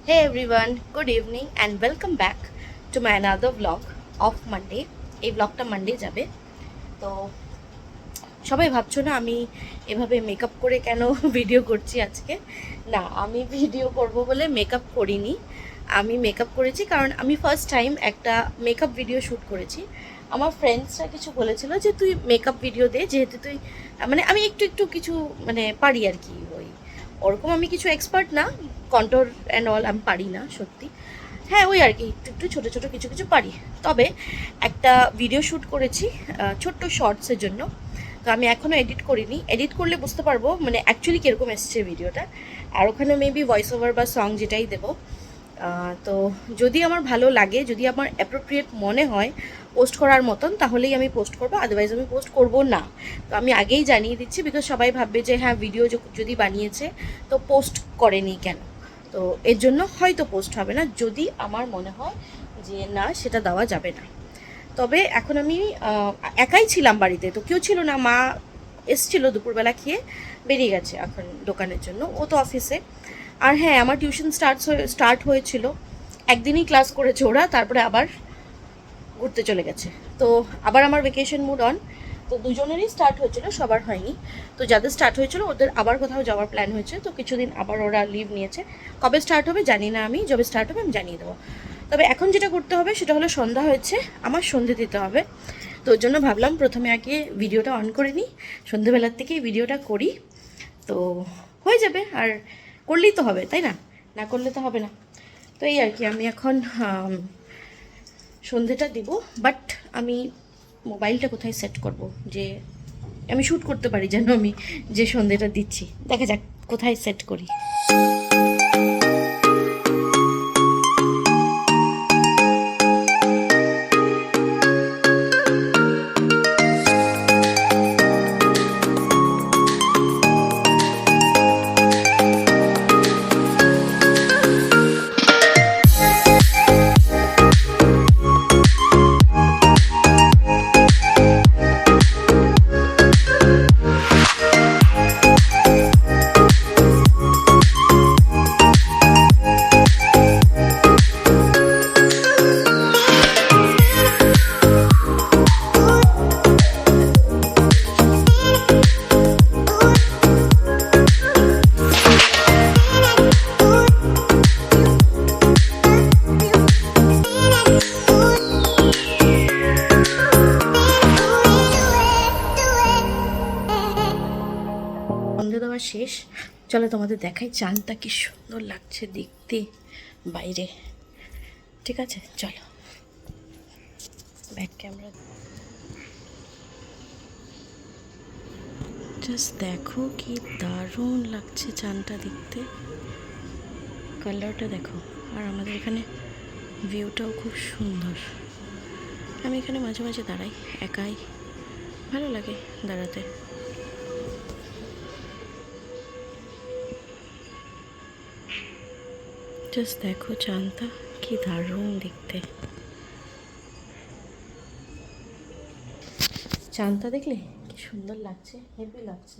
Hey everyone, good evening and welcome back to my another vlog of Monday. এই vlogটা Monday যাবে। তো সবাই ভাবছো না আমি এভাবে মেকআপ করে কেন ভিডিও করছি আজকে। না, আমি ভিডিও করব বলে মেকআপ করিনি। আমি মেকআপ করেছি কারণ আমি ফার্স্ট টাইম একটা মেকআপ ভিডিও শ্যুট করেছি। আমার ফ্রেন্ডসরা কিছু বলেছিল যে তুই মেকআপ ভিডিও দে, যেহেতু তুই মানে আমি একটু একটু কিছু মানে পারি আর কি। ওরকম আমি কিছু এক্সপার্ট না, কন্ট্রোল অ্যান্ড অল আমি পারি না সত্যি। হ্যাঁ, ওই আর কি একটু একটু ছোটো ছোটো কিছু কিছু পারি। তবে একটা ভিডিও শ্যুট করেছি ছোট্ট শর্টসের জন্য। তো আমি এখনও এডিট করিনি, এডিট করলে বুঝতে পারবো মানে অ্যাকচুয়ালি কীরকম এসছে ভিডিওটা। আর ওখানে মেবি ভয়েস ওভার বা সং যেটাই দেবো। তো যদি আমার ভালো লাগে, যদি আমার অ্যাপ্রোপ্রিয়েট মনে হয় পোস্ট করার মতন, তাহলেই আমি পোস্ট করবো, আদারওয়াইজ আমি পোস্ট করব না। তো আমি আগেই জানিয়ে দিচ্ছি, বিকজ সবাই ভাববে যে হ্যাঁ ভিডিও যদি বানিয়েছে তো পোস্ট করেনি কেন। তো এর জন্য হয়তো পোস্ট হবে না, যদি আমার মনে হয় যে না সেটা দেওয়া যাবে না। তবে এখন আমি একাই ছিলাম বাড়িতে, তো কেউ ছিল না। মা এসছিল দুপুরবেলা, খেয়ে বেরিয়ে গেছে এখন দোকানের জন্য, ও তো অফিসে। আর হ্যাঁ, আমার টিউশন স্টার্ট হয়েছিল, একদিনই ক্লাস করেছে ওরা, তারপরে আবার ঘুরতে চলে গেছে। তো আবার আমার ভেকেশন মুড অন। তো দুজনেরই স্টার্ট হয়েছিল, সবার হয়নি। তো যাদের স্টার্ট হয়েছিল ওদের আবার কোথাও যাওয়ার প্ল্যান হয়েছে, তো কিছুদিন আবার ওরা লিভ নিয়েছে। কবে স্টার্ট হবে জানি না, আমি যবে স্টার্ট হবে আমি জানিয়ে দেবো। তবে এখন যেটা করতে হবে সেটা হলো সন্ধ্যা হয়েছে, আমার সন্ধে দিতে হবে। তো ওর জন্য ভাবলাম প্রথমে আগে ভিডিওটা অন করে নিই, সন্ধেবেলার থেকেই ভিডিওটা করি, তো হয়ে যাবে। আর করলেই তো হবে, তাই না? না করলে তো হবে না। তো এই আর কি, আমি এখন সন্ধেটা দিব, বাট আমি মোবাইলটা কোথায় সেট করব যে আমি শ্যুট করতে পারি, যেন আমি যে সন্ধেটা দিচ্ছি। দেখা যাক কোথায় সেট করি। সন্ধে দেওয়া শেষ, চলো তোমাদের দেখাই চাঁদটা কি সুন্দর লাগছে দেখতে বাইরে। ঠিক আছে, চলো ব্যাক ক্যামেরা। জাস্ট দেখো কি দারুণ লাগছে চাঁদটা দেখতে, কালারটা দেখো। আর আমাদের এখানে ভিউটাও খুব সুন্দর। আমি এখানে মাঝে মাঝে দাঁড়াই একাই, ভালো লাগে দাঁড়াতে। জাস্ট দেখো চাঁদটা কি দারুণ দেখতে। চাঁদটা দেখলে কি সুন্দর লাগছে, হেভি লাগছে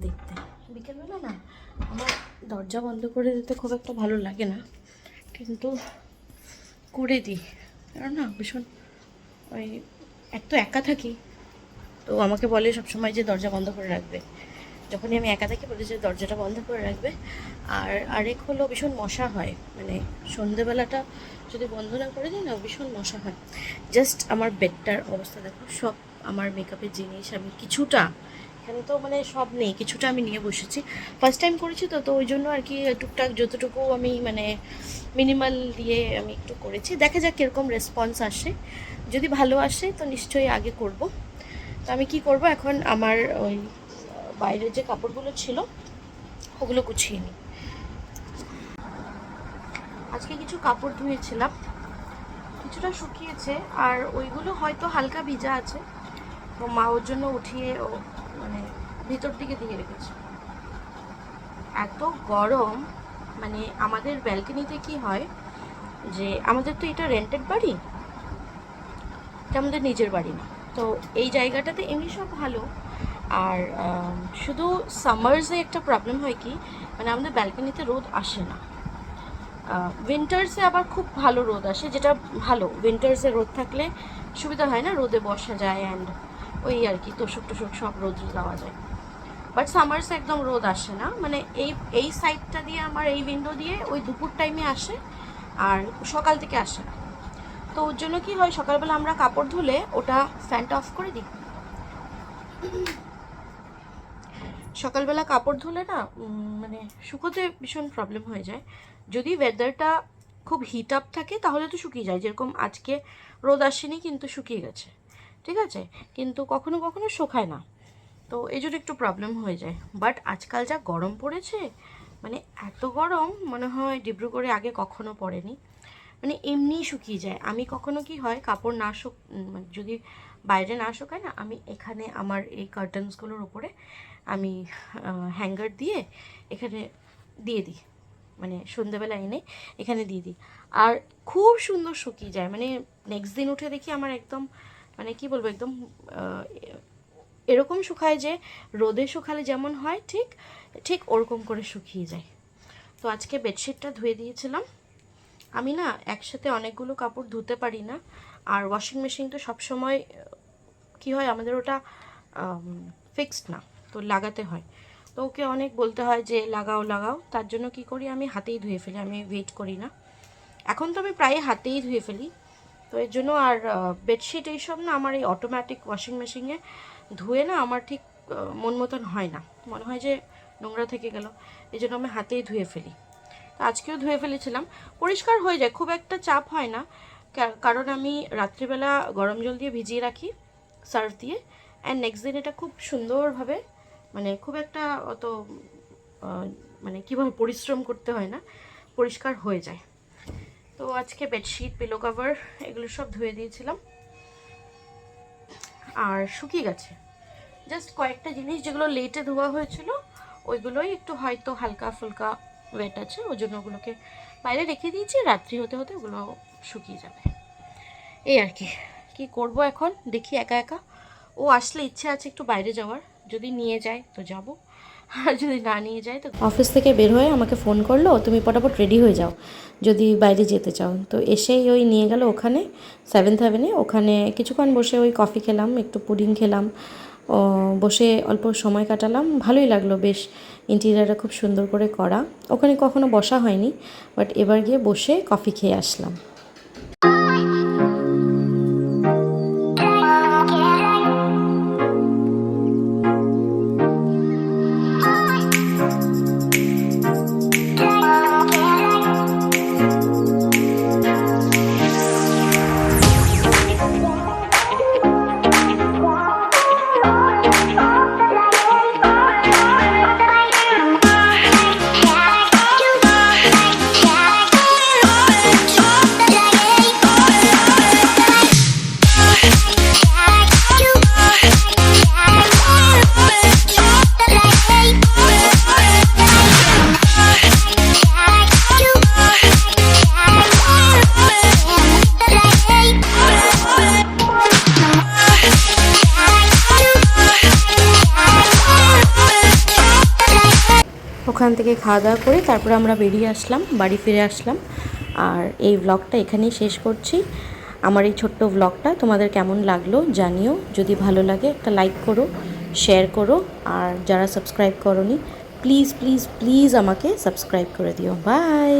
দেখতে। বিকেলবেলা না আমার দরজা বন্ধ করে দিতে খুব একটা ভালো লাগে না, কিন্তু করে দিই। কারণ না ভীষণ ওই এক তো একা থাকি, তো আমাকে বলে সবসময় যে দরজা বন্ধ করে রাখবে। যখনই আমি একা থাকি বলে যে দরজাটা বন্ধ করে রাখবে। আর আরেক হলো ভীষণ মশা হয়, মানে সন্ধেবেলাটা যদি বন্ধ না করে দিই না ভীষণ মশা হয়। জাস্ট আমার বেডটার অবস্থা দেখো, সব আমার মেকআপের জিনিস আমি কিছুটা, এখানে তো মানে সব নেই, কিছুটা আমি নিয়ে বসেছি। ফার্স্ট টাইম করেছি তো ওই জন্য আর কি টুকটাক যতটুকু আমি মানে মিনিমাল দিয়ে আমি একটু করেছি। দেখা যাক কীরকম রেসপন্স আসে, যদি ভালো আসে তো নিশ্চয়ই আগে করব। তো আমি কি করব এখন, আমার ওই বাইরের যে কাপড়গুলো ছিল ওগুলো গুছিয়ে নিই। আজকে কিছু কাপড় ধুয়েছিলাম, কিছুটা শুকিয়েছে, আর ওইগুলো হয়তো হালকা ভিজা আছে, তো মা ওর জন্য উঠিয়ে ও মানে ভিতর দিকে দিয়ে রেখেছে। এত গরম, মানে আমাদের ব্যালকনিতে কি হয় যে আমাদের তো এটা রেন্টেড বাড়ি, এটা আমাদের নিজের বাড়ি না। তো এই জায়গাটাতে এমনি সব ভালো, আর শুধু সামার্সে একটা প্রবলেম হয় কি, মানে আমাদের ব্যালকনিতে রোদ আসে না। উইন্টার্সে আবার খুব ভালো রোদ আসে, যেটা ভালো। উইন্টার্সে রোদ থাকলে সুবিধা হয় না, রোদে বসা যায় অ্যান্ড ওই আর কি তোষক টোষক সব রোদ দেওয়া যায়। বাট সামার্সে একদম রোদ আসে না, মানে এই সাইডটা দিয়ে আমার এই উইন্ডো দিয়ে ওই দুপুর টাইমে আসে আর সকাল থেকে আসে না। তো ওর জন্য কী হয়, সকালবেলা আমরা কাপড় ধুলে ওটা ফ্যানটা অফ করে দিই। সকালবেলা কাপড় ধুলে না মানে শুকোতে ভীষণ প্রবলেম হয়ে যায়। যদি ওয়েদারটা খুব হিট আপ থাকে তাহলে তো শুকিয়ে যায়, যেরকম আজকে রোদ আসেনি কিন্তু শুকিয়ে গেছে, ঠিক আছে, কিন্তু কখনো কখনো শুকায় না, তো এই জন্য একটু প্রবলেম হয়ে যায়। বাট আজকাল যা গরম পড়েছে, মানে এত গরম মনে হয় ডিব্রুগড়ে আগে কখনো পড়েনি, মানে এমনিই শুকিয়ে যায়। আমি কখনো কি হয় কাপড় না মানে যদি বাইরে না শুকায় না, আমি এখানে আমার এই কার্টেন্সগুলোর উপরে আমি হ্যাঙ্গার দিয়ে এখানে দিয়ে দিই, মানে সন্ধ্যেবেলা এনে এখানে দিয়ে দিই, আর খুব সুন্দর শুকিয়ে যায়। মানে নেক্সট দিন উঠে দেখি আমার একদম মানে কি বলবো, একদম এরকম শুকায় যে রোদে শুকালে যেমন হয় ঠিক ঠিক ওরকম করে শুকিয়ে যায়। তো আজকে বেডশিটটা ধুয়ে দিয়েছিলাম। আমি না একসাথে অনেকগুলো কাপড় ধুতে পারি না, আর ওয়াশিং মেশিন তো সবসময় কি হয় আমাদের ওটা ফিক্সড না, তো লাগাতে হয়। তো ওকে অনেক বলতে হয় যে লাগাও লাগাও, তার জন্য কি করি আমি হাতেই ধুয়ে ফেলি, আমি ওয়েট করি না। এখন তো আমি প্রায় হাতেই ধুয়ে ফেলি, তো এর জন্য আর বেডশিট এইসব না আমার এই অটোমেটিক ওয়াশিং মেশিনে ধুয়ে না আমার ঠিক মন মতন হয় না, মনে হয় যে নোংরা থেকে গেল, এই জন্য আমি হাতেই ধুয়ে ফেলি। তো আজকেও ধুয়ে ফেলেছিলাম, পরিষ্কার হয়ে যায়, খুব একটা চাপ হয় না, কারণ আমি রাত্রিবেলা গরম জল দিয়ে ভিজিয়ে রাখি সার্ফ দিয়ে, অ্যান্ড নেক্সট দিন এটা খুব সুন্দরভাবে, মানে খুব একটা অত মানে কীভাবে পরিশ্রম করতে হয় না, পরিষ্কার হয়ে যায়। তো আজকে বেডশিট, পিলো কভার এগুলো সব ধুয়ে দিয়েছিলাম আর শুকিয়ে গেছে। জাস্ট কয়েকটা জিনিস যেগুলো লেটে ধোয়া হয়েছিল ওইগুলোই একটু হয়তো হালকা ফুলকা ওয়েট আছে, ওই জন্য ওগুলোকে বাইরে রেখে দিয়েছি, রাত্রি হতে হতে ওগুলো শুকিয়ে যাবে। এই আর কি, কী করবো এখন দেখি, একা একা ও আসলে ইচ্ছে আছে একটু বাইরে যাওয়ার, যদি নিয়ে যায় তো যাব, আর যদি না নিয়ে যায় তো। অফিস থেকে বের হয়ে আমাকে ফোন করলো, তুমি পটাপট রেডি হয়ে যাও যদি বাইরে যেতে চাও। তো এসেই ওই নিয়ে গেল ওখানে 7th Avenue, ওখানে কিছুক্ষণ বসে ওই কফি খেলাম, একটু পুডিং খেলাম, বসে অল্প সময় কাটালাম, ভালোই লাগলো বেশ। ইন্টেরিয়ারটা খুব সুন্দর করে করা, ওখানে কখনো বসা হয়নি, বাট এবার গিয়ে বসে কফি খেয়ে আসলাম। ওখান থেকে খাওয়া দাওয়া করে তারপরে আমরা বেরিয়ে আসলাম, বাড়ি ফিরে আসলাম। আর এই ব্লগটা এখানেই শেষ করছি। আমার এই ছোট্ট ব্লগটা তোমাদের কেমন লাগলো জানিও, যদি ভালো লাগে একটা লাইক করো, শেয়ার করো, আর যারা সাবস্ক্রাইব করোনি প্লিজ প্লিজ প্লিজ আমাকে সাবস্ক্রাইব করে দিও। বাই।